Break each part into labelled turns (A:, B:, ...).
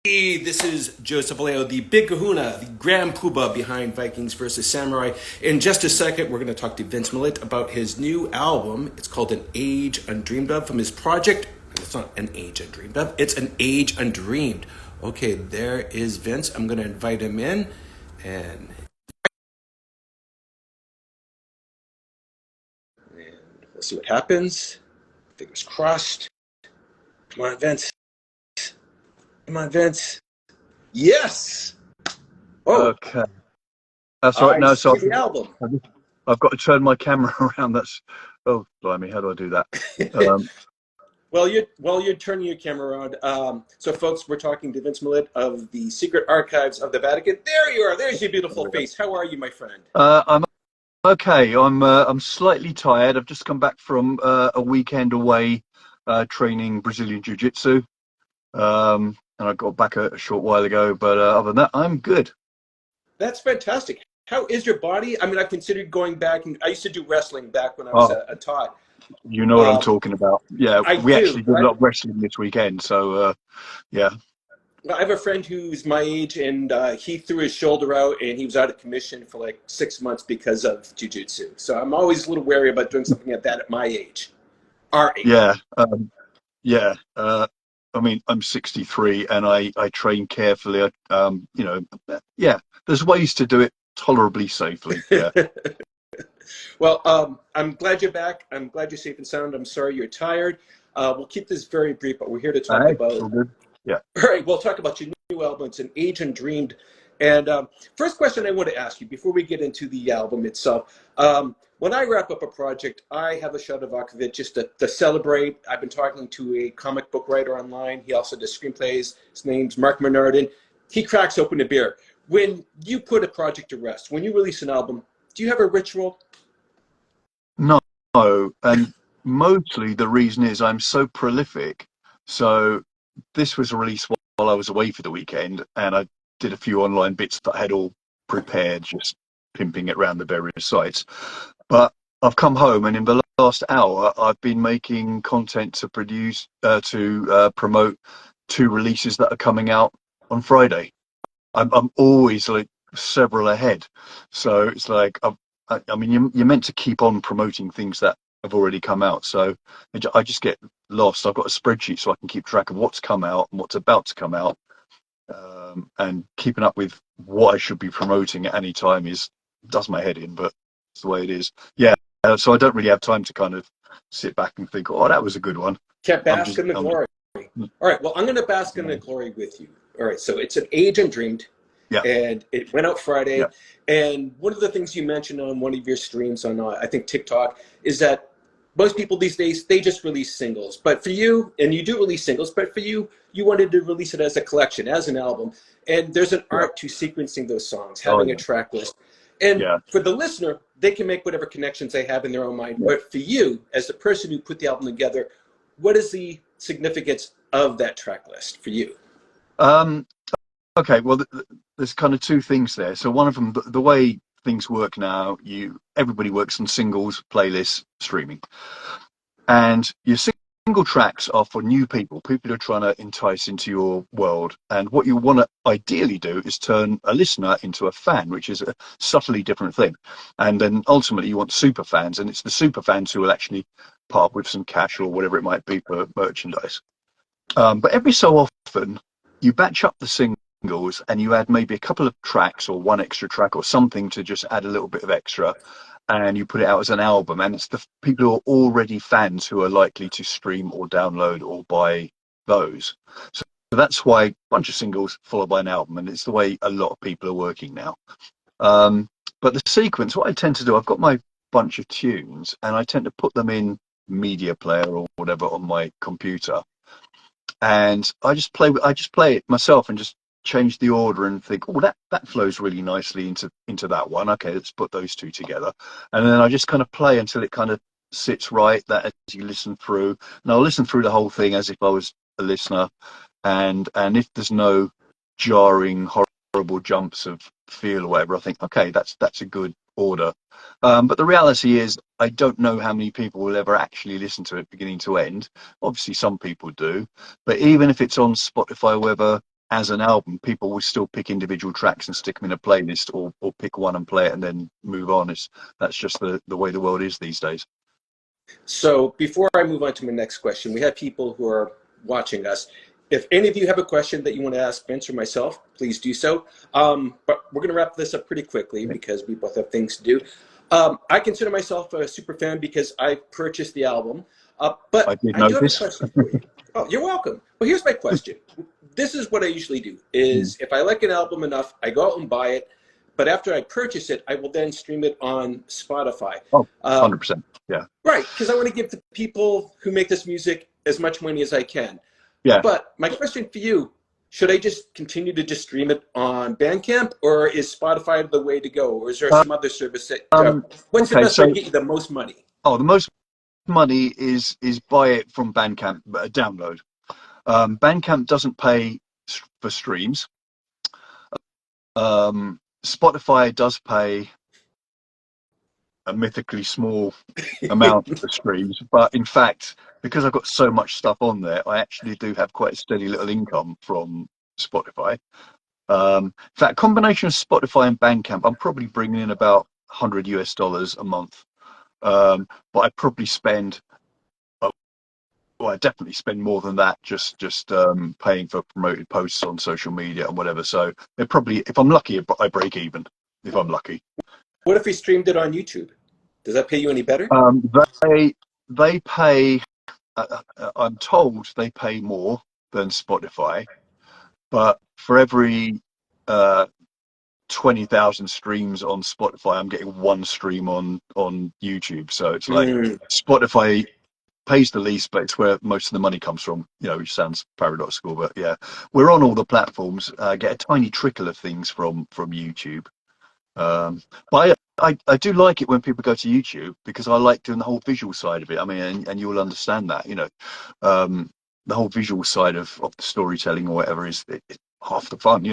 A: This is Joseph Vallejo, the big kahuna, the grand poobah behind Vikings versus Samurai. In just a second, we're going to talk to Vince Millett about his new album. It's called An Age Undreamed Of, from his project. It's not An Age Undreamed Of, it's An Age Undreamed. Okay, there is Vince. I'm going to invite him in, and we'll see what happens. Fingers crossed. Come on, Vince. Come on, Vince. Yes. Oh,
B: Okay, that's right.
A: I
B: No,
A: see
B: so
A: the album.
B: I've got to turn my camera around. That's blimey, how do I do that? Um,
A: While you're turning your camera around, so folks, we're talking to Vince Millett of the Secret Archives of the Vatican. There you are. There's your beautiful face. How are you, my friend?
B: I'm okay. I'm slightly tired. I've just come back from a weekend away training Brazilian jiu-jitsu, and I got back a short while ago. But other than that, I'm good.
A: That's fantastic. How is your body? I mean, I've considered going back, and I used to do wrestling back when I was
B: Oh,
A: a tot.
B: you know what I'm talking about. Yeah,
A: I
B: we
A: do.
B: actually did a lot of wrestling this weekend. So yeah.
A: I have a friend who's my age, and he threw his shoulder out, and he was out of commission for like 6 months because of jiu-jitsu. So I'm always a little wary about doing something like that at my age, our age.
B: Yeah, yeah. I mean, I'm 63 and I train carefully. Yeah, there's ways to do it tolerably safely. Yeah.
A: Well, I'm glad you're back. I'm glad you're safe and sound. I'm sorry you're tired. We'll keep this very brief, but we're here to talk
B: Hey, it's
A: about.
B: all good. Yeah.
A: All right, we'll talk about your new album. It's An Age Undreamed. And first question I want to ask you before we get into the album itself. When I wrap up a project, I have a shot of it just to celebrate. I've been talking to a comic book writer online. He also does screenplays. His name's Mark Menardin. He cracks open a beer. When you put a project to rest, when you release an album, do you have a ritual?
B: No, and mostly the reason is I'm so prolific. So this was released while I was away for the weekend, and I did a few online bits that I had all prepared, just pimping it around the various sites. But I've come home, and in the last hour, I've been making content to promote two releases that are coming out on Friday. I'm always like several ahead, so it's like I mean you're meant to keep on promoting things that have already come out. So I just get lost. I've got a spreadsheet so I can keep track of what's come out and what's about to come out, and keeping up with what I should be promoting at any time is does my head in, but it's the way it is. Yeah. So I don't really have time to kind of sit back and think, oh, that was a good one.
A: Can't bask in the
B: I'm
A: glory. All right, well, I'm going to bask in the glory with you. All right, so it's An Age Undreamed,
B: yeah,
A: and it went out Friday.
B: yeah,
A: And one of the things you mentioned on one of your streams on, I think, TikTok, is that most people these days, they just release singles. But for you, and you do release singles, but for you, you wanted to release it as a collection, as an album. And there's an
B: yeah.
A: art to sequencing those songs,
B: Oh
A: having a
B: yeah,
A: track list. And
B: yeah,
A: for the listener, they can make whatever connections they have in their own mind.
B: yeah.
A: But for you, as the person who put the album together, what is the significance of that track list for you?
B: Um, Okay, well, there's kind of two things there. So one of them, the way things work now, everybody works on singles, playlists, streaming, and your single tracks are for new people who are trying to entice into your world. And what you want to ideally do is turn a listener into a fan, which is a subtly different thing. And then ultimately, you want super fans, and it's the super fans who will actually part with some cash or whatever it might be for merchandise. But every so often, you batch up the singles and you add maybe a couple of tracks or one extra track or something to just add a little bit of extra, and you put it out as an album. And it's the people who are already fans who are likely to stream or download or buy those. So that's why a bunch of singles followed by an album, and it's the way a lot of people are working now. But the sequence, what I tend to do, I've got my bunch of tunes and I tend to put them in media player or whatever on my computer, and I just play it myself and just change the order and think, oh, that flows really nicely into that one. Okay, let's put those two together, and then I just kind of play until it kind of sits right. That as you listen through, and I'll listen through the whole thing as if I was a listener, and if there's no jarring, horrible jumps of feel or whatever, I think, okay, that's a good order. But the reality is, I don't know how many people will ever actually listen to it beginning to end. Obviously, some people do, but even if it's on Spotify or whatever, as an album, people will still pick individual tracks and stick them in a playlist, or pick one and play it and then move on. That's just the way the world is these days.
A: So before I move on to my next question, we have people who are watching us. If any of you have a question that you want to ask Vince or myself, please do so. But we're going to wrap this up pretty quickly because we both have things to do. I consider myself a super fan because I purchased the album.
B: I
A: But
B: did
A: I do have a
B: notice.
A: question for you. Oh, you're welcome. Well, here's my question. This is what I usually do, is if I like an album enough, I go out and buy it. But after I purchase it, I will then stream it on Spotify.
B: Oh, 100%. Yeah.
A: Right, because I want to give the people who make this music as much money as I can.
B: Yeah.
A: But my question for you, should I just continue to just stream it on Bandcamp, or is Spotify the way to go? Or is there some other service that, what's the best way to get you the most money?
B: Oh, the most money is buy it from Bandcamp, download. Bandcamp doesn't pay for streams. Spotify does pay a mythically small amount for streams, but in fact, because I've got so much stuff on there, I actually do have quite a steady little income from Spotify. In fact, a combination of Spotify and Bandcamp, I'm probably bringing in about $100 a month. But I probably spend, well, I definitely spend more than that just paying for promoted posts on social media and whatever. So it probably, if I'm lucky, I break even. If I'm lucky.
A: What if we streamed it on YouTube? Does that pay you any better?
B: They pay. I'm told they pay more than Spotify, but for every 20,000 streams on Spotify, I'm getting one stream on YouTube. So it's like Spotify pays the least, but it's where most of the money comes from, which sounds paradoxical, but yeah, we're on all the platforms, get a tiny trickle of things from YouTube. But I do like it when people go to YouTube, because I like doing the whole visual side of it. I mean, and you'll understand that, the whole visual side of the storytelling or whatever is half the fun,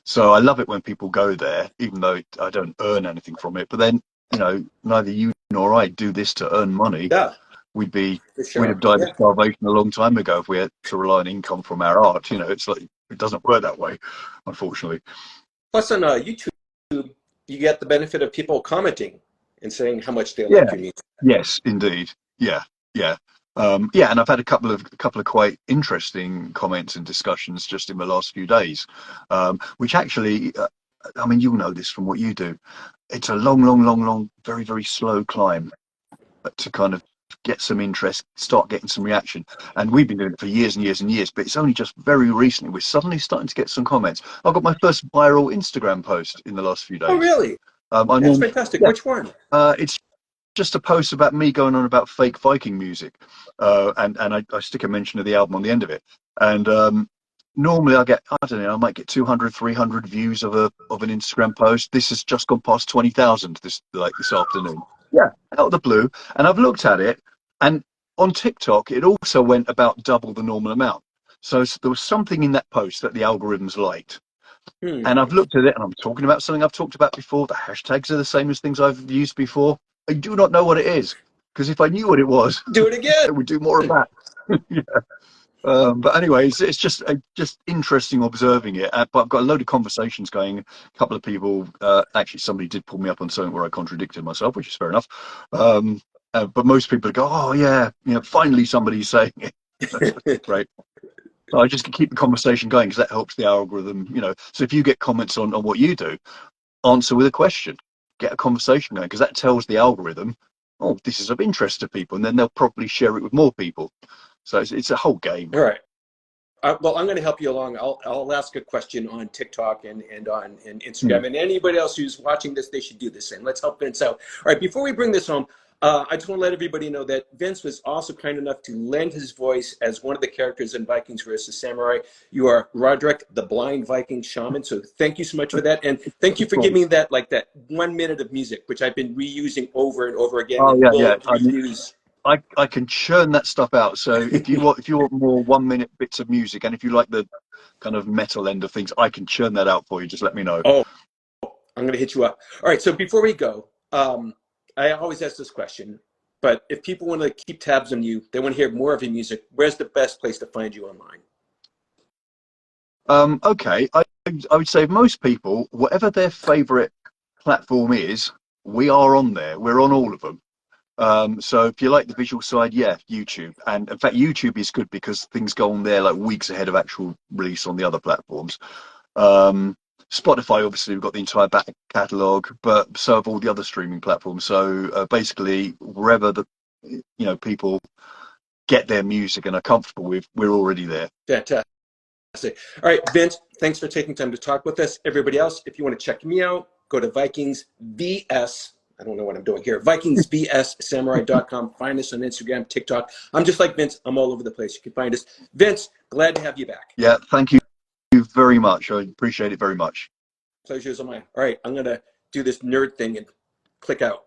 B: So I love it when people go there, even though I don't earn anything from it. But then, neither you nor I do this to earn money.
A: Yeah,
B: We'd
A: sure.
B: have died of starvation a long time ago if we had to rely on income from our art. It's like, it doesn't work that way, unfortunately.
A: Plus on YouTube, you get the benefit of people commenting and saying how much they like your music.
B: Yes, indeed. Yeah. And I've had a couple of quite interesting comments and discussions just in the last few days, which actually, I mean, you'll know this from what you do. It's a long, very, very slow climb to kind of get some interest, start getting some reaction. And we've been doing it for years and years and years, but it's only just very recently we're suddenly starting to get some comments. I got my first viral Instagram post in the last few days.
A: Oh, really? That's fantastic.
B: Yeah.
A: Which one?
B: It's just a post about me going on about fake Viking music, and I stick a mention of the album on the end of it. And normally I get, I don't know, I might get 200, 300 views of an Instagram post. This has just gone past 20,000 this afternoon. Yeah, out of the blue. And I've looked at it, and on TikTok it also went about double the normal amount. So there was something in that post that the algorithms liked. And I've looked at it, and I'm talking about something I've talked about before. The hashtags are the same as things I've used before. I do not know what it is, because if I knew what it was,
A: do it again.
B: I would do more of that. Yeah. But anyway, it's just interesting observing it. But I've got a load of conversations going. A couple of people, actually, somebody did pull me up on something where I contradicted myself, which is fair enough. But most people go, "Oh yeah, finally somebody's saying it." Right. So I just keep the conversation going, because that helps the algorithm. So if you get comments on what you do, answer with a question, get a conversation going, because that tells the algorithm, oh, this is of interest to people, and then they'll probably share it with more people. So it's a whole game.
A: All right. Well, I'm going to help you along. I'll ask a question on TikTok and on Instagram, and anybody else who's watching this, they should do the same. Let's help Vince out. All right, before we bring this home, I just want to let everybody know that Vince was also kind enough to lend his voice as one of the characters in Vikings versus Samurai. You are Roderick, the blind Viking shaman. So thank you so much for that. And thank you for giving me that 1 minute of music, which I've been reusing over and over again.
B: Oh, yeah. I can churn that stuff out. So if you want more 1 minute bits of music, and if you like the kind of metal end of things, I can churn that out for you. Just let me know.
A: Oh, I'm going to hit you up. All right. So before we go, I always ask this question, but if people want to keep tabs on you, they want to hear more of your music, where's the best place to find you online?
B: Okay, I would say most people, whatever their favorite platform is, we are on there. We're on all of them. So if you like the visual side, yeah, YouTube. And in fact, YouTube is good because things go on there like weeks ahead of actual release on the other platforms. Spotify, obviously, we've got the entire back catalogue, but so have all the other streaming platforms. So basically, wherever people get their music and are comfortable with, we're already there.
A: Fantastic. All right, Vince, thanks for taking time to talk with us. Everybody else, if you want to check me out, go to Vikings VS. I don't know what I'm doing here. VikingsVSSamurai.com. Find us on Instagram, TikTok. I'm just like Vince. I'm all over the place. You can find us. Vince, glad to have you back.
B: Yeah, thank you very much. I appreciate it very much.
A: Pleasure is all mine. All right, I'm going to do this nerd thing and click out.